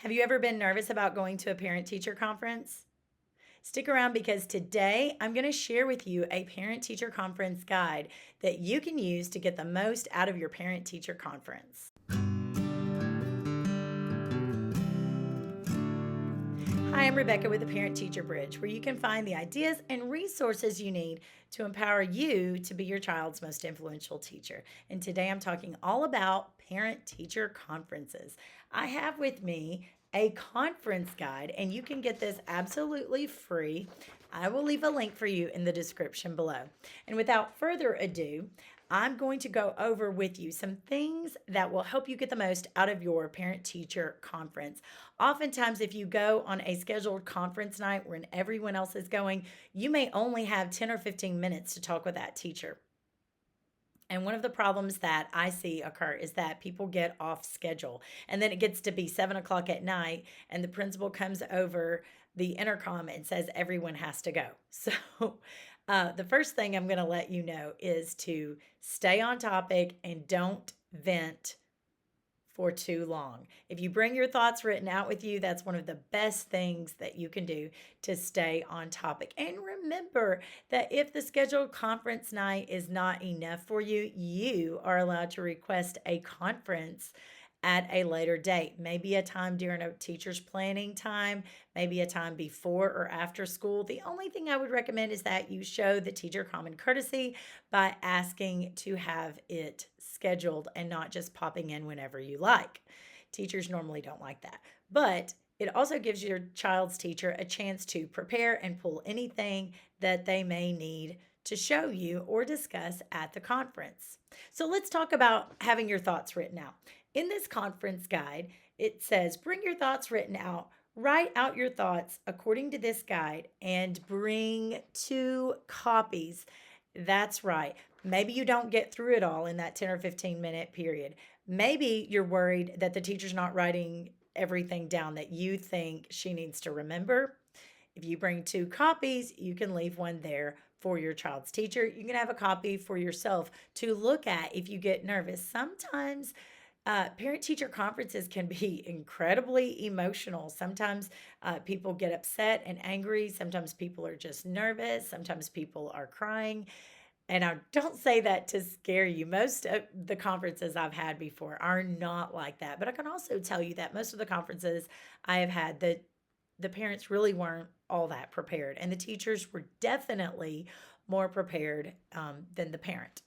Have you ever been nervous about going to a parent teacher conference? Stick around because today I'm going to share with you a parent teacher conference guide that you can use to get the most out of your parent teacher conference. Hi, I'm Rebecca with the Parent Teacher Bridge, where you can find the ideas and resources you need to empower you to be your child's most influential teacher. And today I'm talking all about parent teacher conferences. I have with me a conference guide, and you can get this absolutely free. I will leave a link for you in the description below. And without further ado, I'm going to go over with you some things that will help you get the most out of your parent teacher conference. Oftentimes, if you go on a scheduled conference night when everyone else is going, you may only have 10 or 15 minutes to talk with that teacher. And one of the problems that I see occur is that people get off schedule. And then it gets to be 7 o'clock at night, and the principal comes over the intercom and says everyone has to go. So, the first thing I'm going to let you know is to stay on topic and don't vent for too long. If you bring your thoughts written out with you, that's one of the best things that you can do to stay on topic. And remember that if the scheduled conference night is not enough for you, you are allowed to request a conference at a later date. Maybe a time during a teacher's planning time, maybe a time before or after school. The only thing I would recommend is that you show the teacher common courtesy by asking to have it scheduled and not just popping in whenever you like. Teachers normally don't like that. But it also gives your child's teacher a chance to prepare and pull anything that they may need to show you or discuss at the conference. So let's talk about having your thoughts written out. In this conference guide, it says, bring your thoughts written out. Write out your thoughts according to this guide and bring 2 copies. That's right. Maybe you don't get through it all in that 10 or 15-minute period. Maybe you're worried that the teacher's not writing everything down that you think she needs to remember. If you bring 2 copies, you can leave one there for your child's teacher. You can have a copy for yourself to look at if you get nervous. Sometimes parent teacher conferences can be incredibly emotional. Sometimes people get upset and angry. Sometimes people are just nervous. Sometimes people are crying. And I don't say that to scare you. Most of the conferences I've had before are not like that. But I can also tell you that most of the conferences I have had, the parents really weren't all that prepared. And the teachers were definitely more prepared than the parent.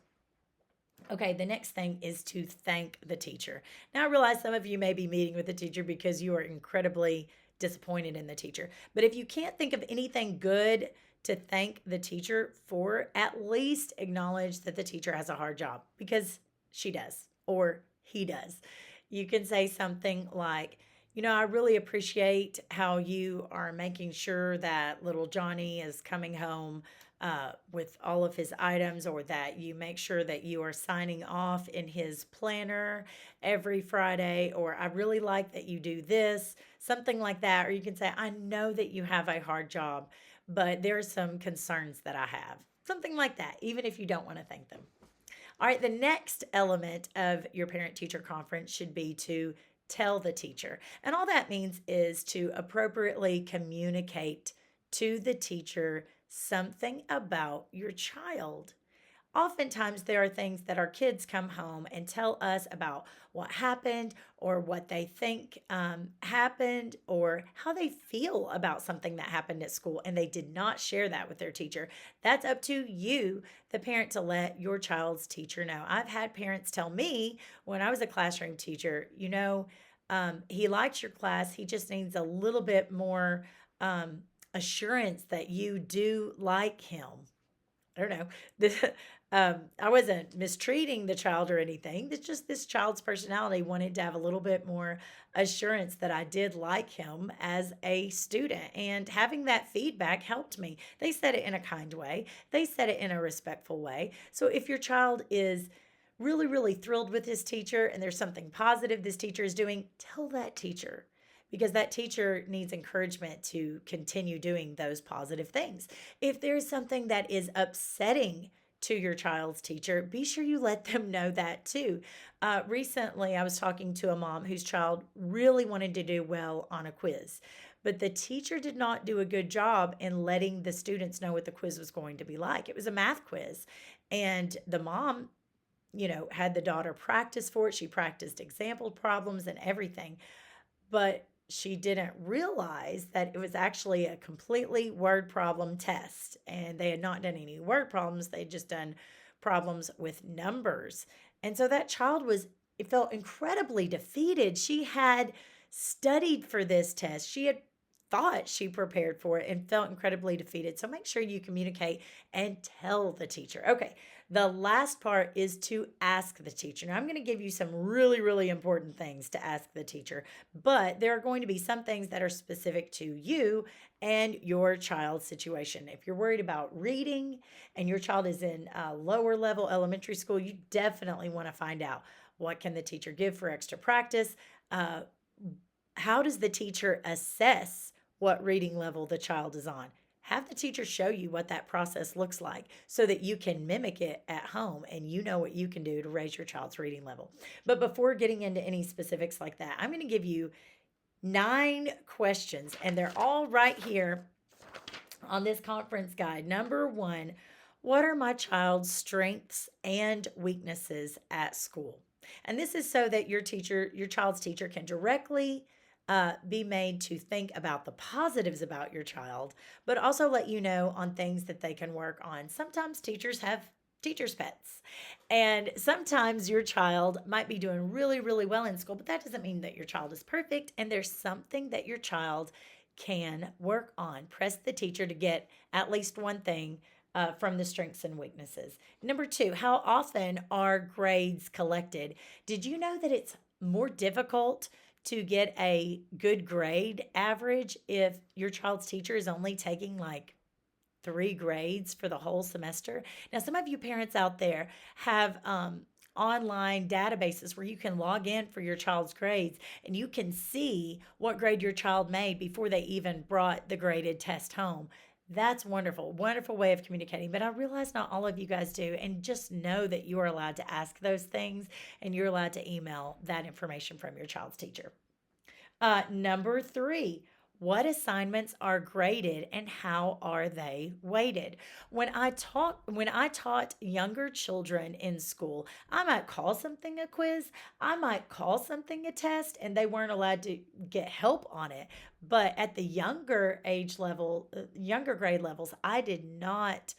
Okay, the next thing is to thank the teacher. Now, I realize some of you may be meeting with the teacher because you are incredibly disappointed in the teacher. But if you can't think of anything good to thank the teacher for, at least acknowledge that the teacher has a hard job because she does or he does. You can say something like, I really appreciate how you are making sure that little Johnny is coming home with all of his items, or that you make sure that you are signing off in his planner every Friday, or I really like that you do this, something like that. Or you can say, I know that you have a hard job, but there are some concerns that I have. Something like that, even if you don't want to thank them. All right, the next element of your parent teacher conference should be to tell the teacher. And all that means is to appropriately communicate to the teacher something about your child. Oftentimes, there are things that our kids come home and tell us about what happened, or what they think happened, or how they feel about something that happened at school, and they did not share that with their teacher. That's up to you, the parent, to let your child's teacher know. I've had parents tell me when I was a classroom teacher, he likes your class, he just needs a little bit more assurance that you do like him. I don't know. I wasn't mistreating the child or anything. It's just this child's personality wanted to have a little bit more assurance that I did like him as a student. And having that feedback helped me. They said it in a kind way, they said it in a respectful way. So if your child is really, really thrilled with his teacher and there's something positive this teacher is doing, tell that teacher, because that teacher needs encouragement to continue doing those positive things. If there's something that is upsetting to your child's teacher, be sure you let them know that too. Recently, I was talking to a mom whose child really wanted to do well on a quiz, but the teacher did not do a good job in letting the students know what the quiz was going to be like. It was a math quiz, and the mom, had the daughter practice for it. She practiced example problems and everything, but she didn't realize that it was actually a completely word problem test. And they had not done any word problems, they'd just done problems with numbers. And so that child it felt incredibly defeated. She had studied for this test, she had thought she prepared for it and felt incredibly defeated. So make sure you communicate and tell the teacher. Okay, the last part is to ask the teacher. Now, I'm going to give you some really, really important things to ask the teacher, but there are going to be some things that are specific to you and your child's situation. If you're worried about reading and your child is in lower level elementary school, you definitely want to find out what can the teacher give for extra practice. How does the teacher assess what reading level the child is on? Have the teacher show you what that process looks like so that you can mimic it at home and you know what you can do to raise your child's reading level. But before getting into any specifics like that, I'm going to give you 9 questions, and they're all right here on this conference guide. Number 1, what are my child's strengths and weaknesses at school? And this is so that your child's teacher, can directly be made to think about the positives about your child, but also let you know on things that they can work on. Sometimes teachers have teachers' pets, and sometimes your child might be doing really, really well in school, but that doesn't mean that your child is perfect, and there's something that your child can work on. Press the teacher to get at least one thing from the strengths and weaknesses. Number 2, how often are grades collected? Did you know that it's more difficult to get a good grade average if your child's teacher is only taking like 3 grades for the whole semester? Now, some of you parents out there have online databases where you can log in for your child's grades and you can see what grade your child made before they even brought the graded test home. That's wonderful, wonderful way of communicating. But I realize not all of you guys do. And just know that you are allowed to ask those things and you're allowed to email that information from your child's teacher. Number 3, what assignments are graded and how are they weighted? When I taught younger children in school, I might call something a quiz, I might call something a test, and they weren't allowed to get help on it. But at the younger age level, younger grade levels, I did not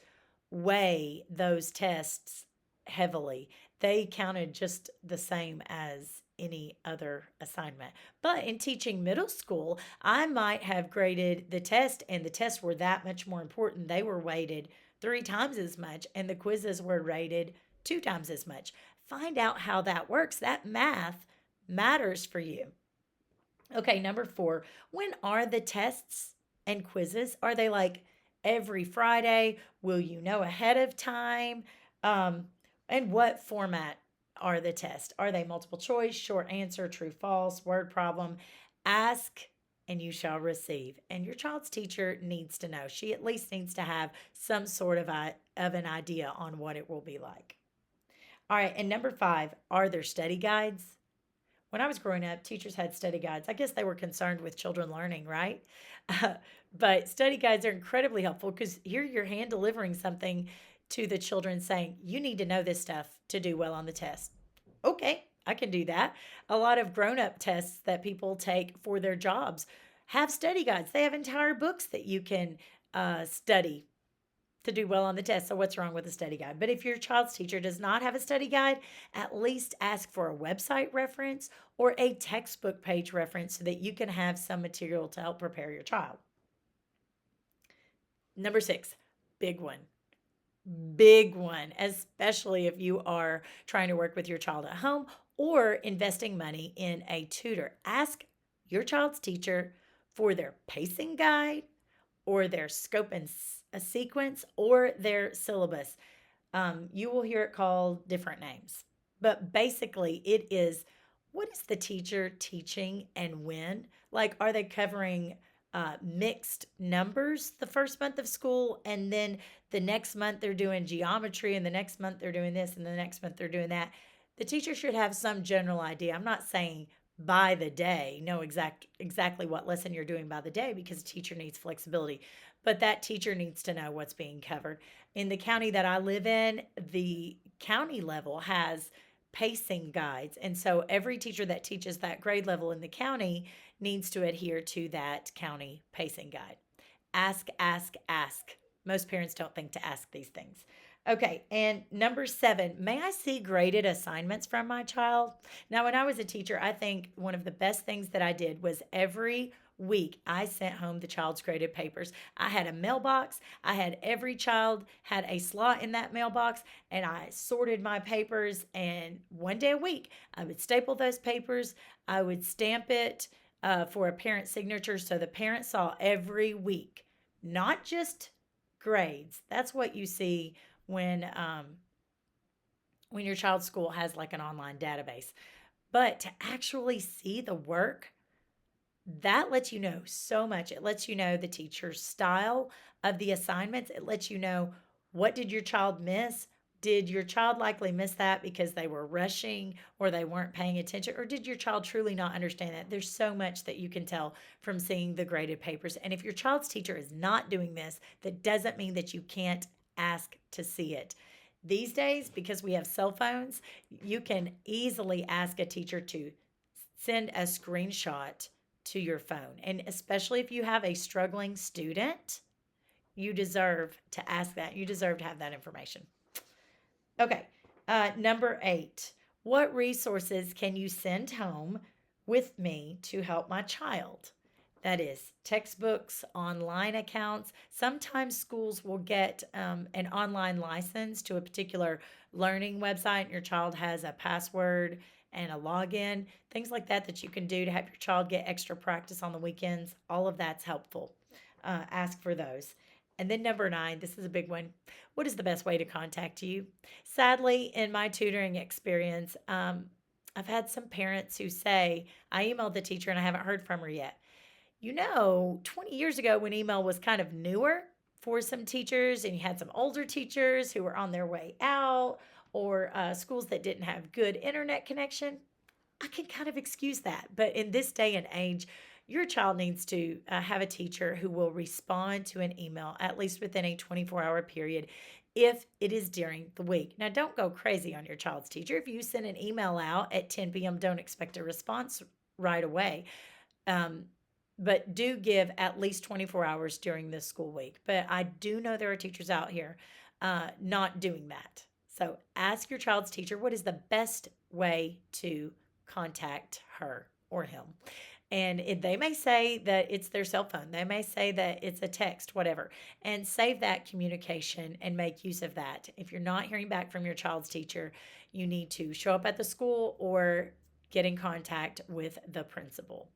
weigh those tests heavily. They counted just the same as any other assignment. But in teaching middle school, I might have graded the test, and the tests were that much more important. They were weighted 3 times as much, and the quizzes were rated 2 times as much. Find out how that works. That math matters for you. Okay, number 4, when are the tests and quizzes? Are they like every Friday? Will you know ahead of time? Um, and what format are the tests? Are they multiple choice, short answer, true, false, word problem? Ask and you shall receive. And your child's teacher needs to know. She at least needs to have some sort of an idea on what it will be like. All right, and number 5, are there study guides? When I was growing up, teachers had study guides. I guess they were concerned with children learning, right? Uh, but study guides are incredibly helpful because here you're hand delivering something to the children saying, you need to know this stuff to do well on the test. Okay, I can do that. A lot of grown up tests that people take for their jobs have study guides, they have entire books that you can study to do well on the test. So, what's wrong with a study guide? But if your child's teacher does not have a study guide, at least ask for a website reference or a textbook page reference so that you can have some material to help prepare your child. Number 6, big one. Big one, especially if you are trying to work with your child at home or investing money in a tutor. Ask your child's teacher for their pacing guide or their scope and a sequence or their syllabus. You will hear it called different names, but basically it is, what is the teacher teaching and when? Like, are they covering mixed numbers the first month of school, and then the next month they're doing geometry, and the next month they're doing this, and the next month they're doing that. The teacher should have some general idea. I'm not saying by the day know exactly what lesson you're doing by the day, because a teacher needs flexibility, but that teacher needs to know what's being covered. In the county that I live in, the county level has pacing guides, and so every teacher that teaches that grade level in the county needs to adhere to that county pacing guide. Ask, ask, ask. Most parents don't think to ask these things. Okay, and number 7, may I see graded assignments from my child? Now, when I was a teacher, I think one of the best things that I did was every week I sent home the child's graded papers. I had a mailbox. I had every child had a slot in that mailbox, and I sorted my papers, and one day a week I would staple those papers. I would stamp it for a parent signature, so the parent saw every week, not just grades. That's what you see when your child's school has like an online database. But to actually see the work, that lets you know so much. It lets you know the teacher's style of the assignments. It lets you know, what did your child miss? Did your child likely miss that because they were rushing or they weren't paying attention? Or did your child truly not understand that? There's so much that you can tell from seeing the graded papers. And if your child's teacher is not doing this, that doesn't mean that you can't ask to see it. These days, because we have cell phones, you can easily ask a teacher to send a screenshot to your phone. And especially if you have a struggling student, you deserve to ask that. You deserve to have that information. Okay, number 8. What resources can you send home with me to help my child? That is textbooks, online accounts. Sometimes schools will get an online license to a particular learning website, and your child has a password and a login, things like that that you can do to help your child get extra practice on the weekends. All of that's helpful. Ask for those. And then number 9, this is a big one. What is the best way to contact you? Sadly, in my tutoring experience, I've had some parents who say, I emailed the teacher and I haven't heard from her yet. 20 years ago, when email was kind of newer for some teachers, and you had some older teachers who were on their way out, or schools that didn't have good internet connection, I can kind of excuse that. But in this day and age, your child needs to have a teacher who will respond to an email at least within a 24-hour period if it is during the week. Now, don't go crazy on your child's teacher. If you send an email out at 10 p.m., don't expect a response right away. But do give at least 24 hours during the school week. But I do know there are teachers out here not doing that. So ask your child's teacher, what is the best way to contact her or him? And they may say that it's their cell phone. They may say that it's a text, whatever. And save that communication and make use of that. If you're not hearing back from your child's teacher, you need to show up at the school or get in contact with the principal.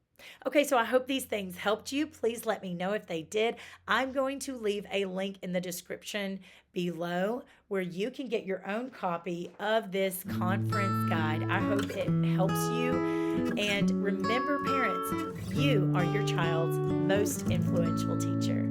Okay, so I hope these things helped you. Please let me know if they did. I'm going to leave a link in the description below where you can get your own copy of this conference guide. I hope it helps you. And remember, parents, you are your child's most influential teacher.